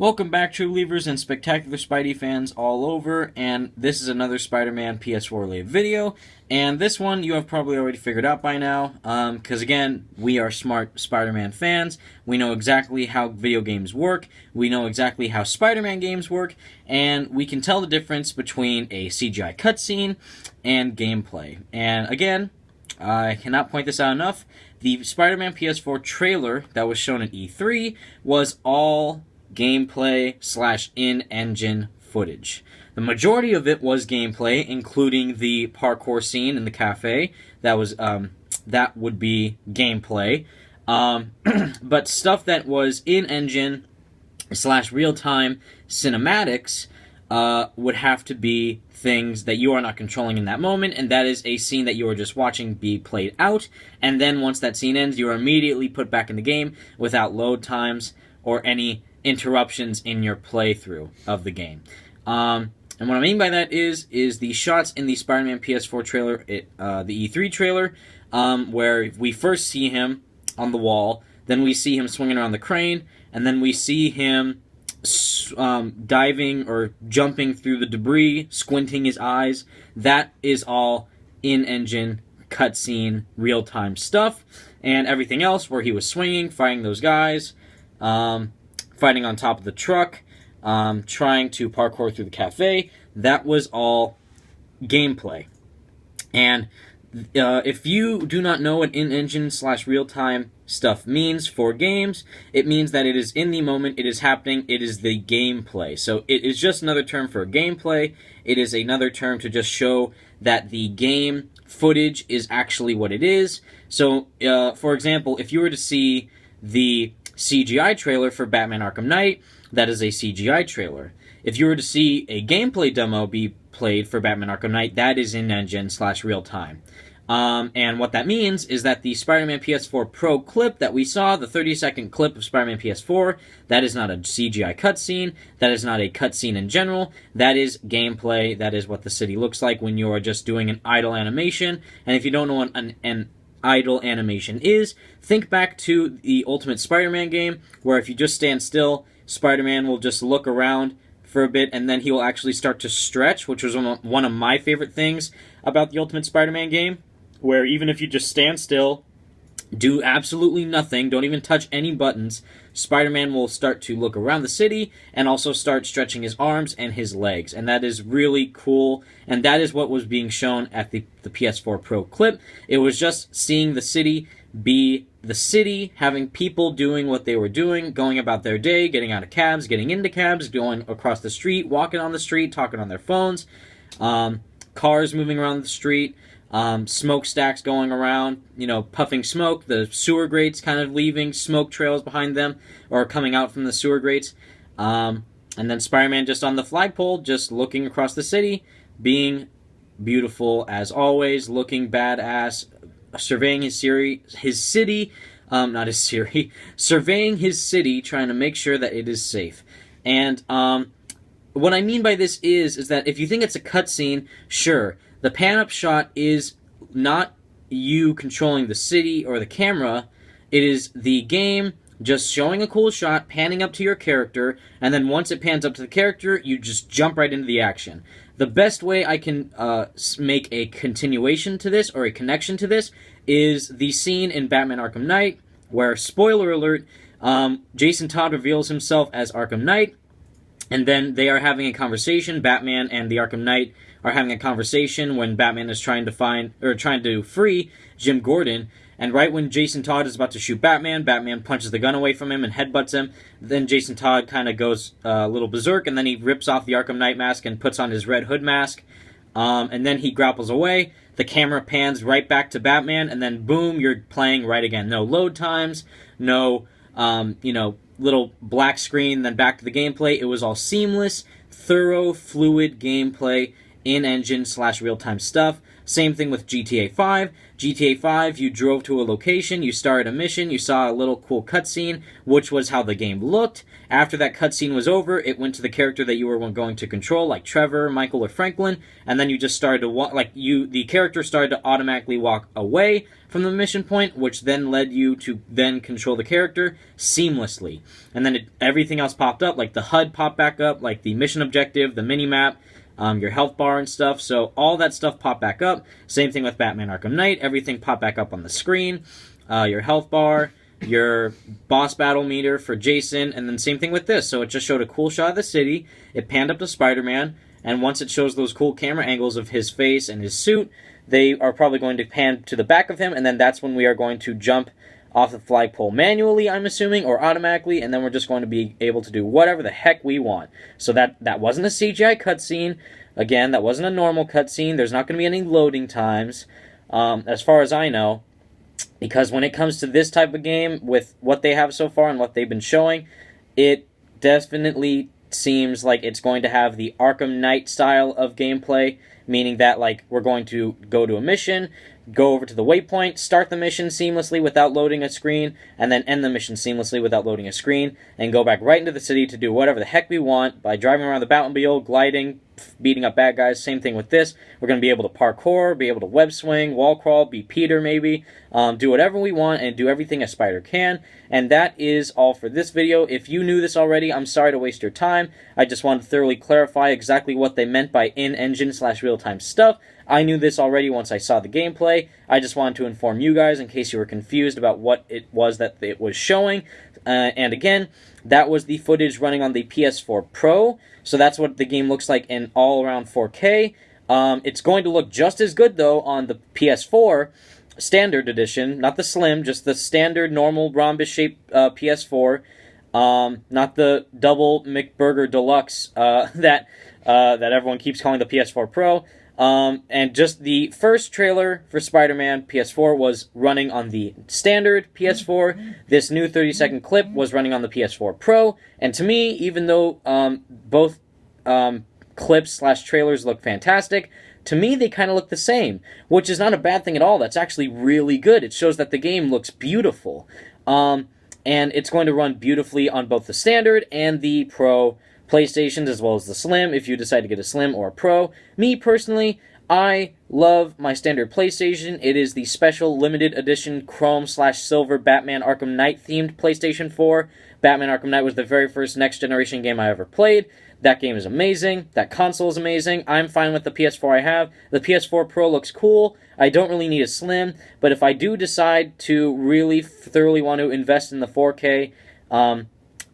Welcome back, true believers and spectacular Spidey fans all over, and this is another Spider-Man PS4 related video, and this one you have probably already figured out by now, because again, we are smart Spider-Man fans, we know exactly how video games work, we know exactly how Spider-Man games work, and we can tell the difference between a CGI cutscene and gameplay. And again, I cannot point this out enough, the Spider-Man PS4 trailer that was shown at E3 was all gameplay / in-engine footage. The majority of it was gameplay, including the parkour scene in the cafe. That would be gameplay. But stuff that was in-engine / real-time cinematics would have to be things that you are not controlling in that moment, and that is a scene that you are just watching be played out, and then once that scene ends, you are immediately put back in the game without load times or any interruptions in your playthrough of the game. And what I mean by that is the shots in the Spider-Man PS4 trailer, the E3 trailer, where we first see him on the wall, then we see him swinging around the crane, and then we see him diving or jumping through the debris, squinting his eyes. That is all in-engine, cutscene, real-time stuff. And everything else, where he was swinging, fighting those guys, fighting on top of the truck, trying to parkour through the cafe, that was all gameplay. And if you do not know what in-engine / real-time stuff means for games, it means that it is in the moment, it is happening, it is the gameplay. So it is just another term for gameplay. It is another term to just show that the game footage is actually what it is. So, for example, if you were to see the CGI trailer for Batman Arkham Knight, that is a CGI trailer. If you were to see a gameplay demo be played for Batman Arkham Knight, that is in-engine / real-time. And what that means is that the Spider-Man PS4 Pro clip that we saw, the 30-second clip of Spider-Man PS4, that is not a CGI cutscene, that is not a cutscene in general, that is gameplay, that is what the city looks like when you are just doing an idle animation. And if you don't know what an idle animation is, think back to the Ultimate Spider-Man game, where if you just stand still, Spider-Man will just look around for a bit, and then he will actually start to stretch, which was one of my favorite things about the Ultimate Spider-Man game, where even if you just stand still, do absolutely nothing, don't even touch any buttons, Spider-Man will start to look around the city and also start stretching his arms and his legs. And that is really cool, and that is what was being shown at the PS4 Pro clip. It was just seeing the city be the city, having people doing what they were doing, going about their day, getting out of cabs, getting into cabs, going across the street, walking on the street, talking on their phones, cars moving around the street, smokestacks going around, puffing smoke, the sewer grates kind of leaving smoke trails behind them, or coming out from the sewer grates, and then Spider-Man just on the flagpole, just looking across the city, being beautiful as always, looking badass, surveying surveying his city, trying to make sure that it is safe. And what I mean by this is that if you think it's a cutscene, sure, the pan-up shot is not you controlling the city or the camera. It is the game just showing a cool shot, panning up to your character, and then once it pans up to the character, you just jump right into the action. The best way I can make a continuation to this, or a connection to this, is the scene in Batman Arkham Knight, where, spoiler alert, Jason Todd reveals himself as Arkham Knight, and then they are having a conversation. Batman and the Arkham Knight are having a conversation when Batman is trying to free Jim Gordon, and right when Jason Todd is about to shoot Batman, Batman punches the gun away from him and headbutts him. Then Jason Todd kind of goes a little berserk, and then he rips off the Arkham Knight mask and puts on his Red Hood mask, and then he grapples away. The camera pans right back to Batman, and then boom, you're playing right again. No load times, no, little black screen, then back to the gameplay. It was all seamless, thorough, fluid gameplay, in-engine / real-time stuff. Same thing with GTA 5. GTA 5, you drove to a location, you started a mission, you saw a little cool cutscene, which was how the game looked. After that cutscene was over, it went to the character that you were going to control, like Trevor, Michael, or Franklin, and then you just started to walk, the character started to automatically walk away from the mission point, which then led you to then control the character seamlessly. And then everything else popped up, like the HUD popped back up, like the mission objective, the mini-map, your health bar and stuff. So all that stuff popped back up. Same thing with Batman Arkham Knight. Everything popped back up on the screen. Your health bar, your boss battle meter for Jason, and then same thing with this. So it just showed a cool shot of the city. It panned up to Spider-Man, and once it shows those cool camera angles of his face and his suit, they are probably going to pan to the back of him, and then that's when we are going to jump off the flagpole manually, I'm assuming, or automatically, and then we're just going to be able to do whatever the heck we want. So that wasn't a CGI cutscene. Again, that wasn't a normal cutscene. There's not going to be any loading times, as far as I know, because when it comes to this type of game, with what they have so far and what they've been showing, it definitely seems like it's going to have the Arkham Knight style of gameplay, meaning that, like, we're going to go to a mission, go over to the waypoint, start the mission seamlessly without loading a screen, and then end the mission seamlessly without loading a screen, and go back right into the city to do whatever the heck we want by driving around the Batmobile, gliding, beating up bad guys. Same thing with this. We're going to be able to parkour, be able to web swing, wall crawl, be Peter maybe, do whatever we want, and do everything a spider can. And that is all for this video. If you knew this already, I'm sorry to waste your time. I just wanted to thoroughly clarify exactly what they meant by in-engine / real-time stuff. I knew this already once I saw the gameplay. I just wanted to inform you guys in case you were confused about what it was that it was showing. And again, that was the footage running on the PS4 Pro. So that's what the game looks like in all around 4K. It's going to look just as good, though, on the PS4 Standard Edition. Not the Slim, just the standard, normal, rhombus-shaped PS4. Not the double McBurger Deluxe that everyone keeps calling the PS4 Pro. And just the first trailer for Spider-Man PS4 was running on the standard PS4. This new 30-second clip was running on the PS4 Pro. And to me, even though both clips / trailers look fantastic, to me they kind of look the same, which is not a bad thing at all. That's actually really good. It shows that the game looks beautiful. And it's going to run beautifully on both the standard and the Pro PlayStations, as well as the Slim, if you decide to get a Slim or a Pro. Me, personally, I love my standard PlayStation. It is the special limited edition Chrome / Silver Batman Arkham Knight themed PlayStation 4. Batman Arkham Knight was the very first next-generation game I ever played. That game is amazing. That console is amazing. I'm fine with the PS4 I have. The PS4 Pro looks cool. I don't really need a Slim, but if I do decide to really thoroughly want to invest in the 4K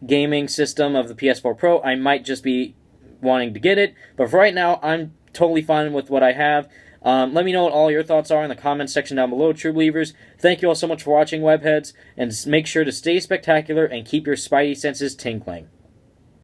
gaming system of the PS4 Pro, I might just be wanting to get it. But for right now, I'm totally fine with what I have. Let me know what all your thoughts are in the comments section down below, True Believers. Thank you all so much for watching, Webheads, and make sure to stay spectacular and keep your spidey senses tingling.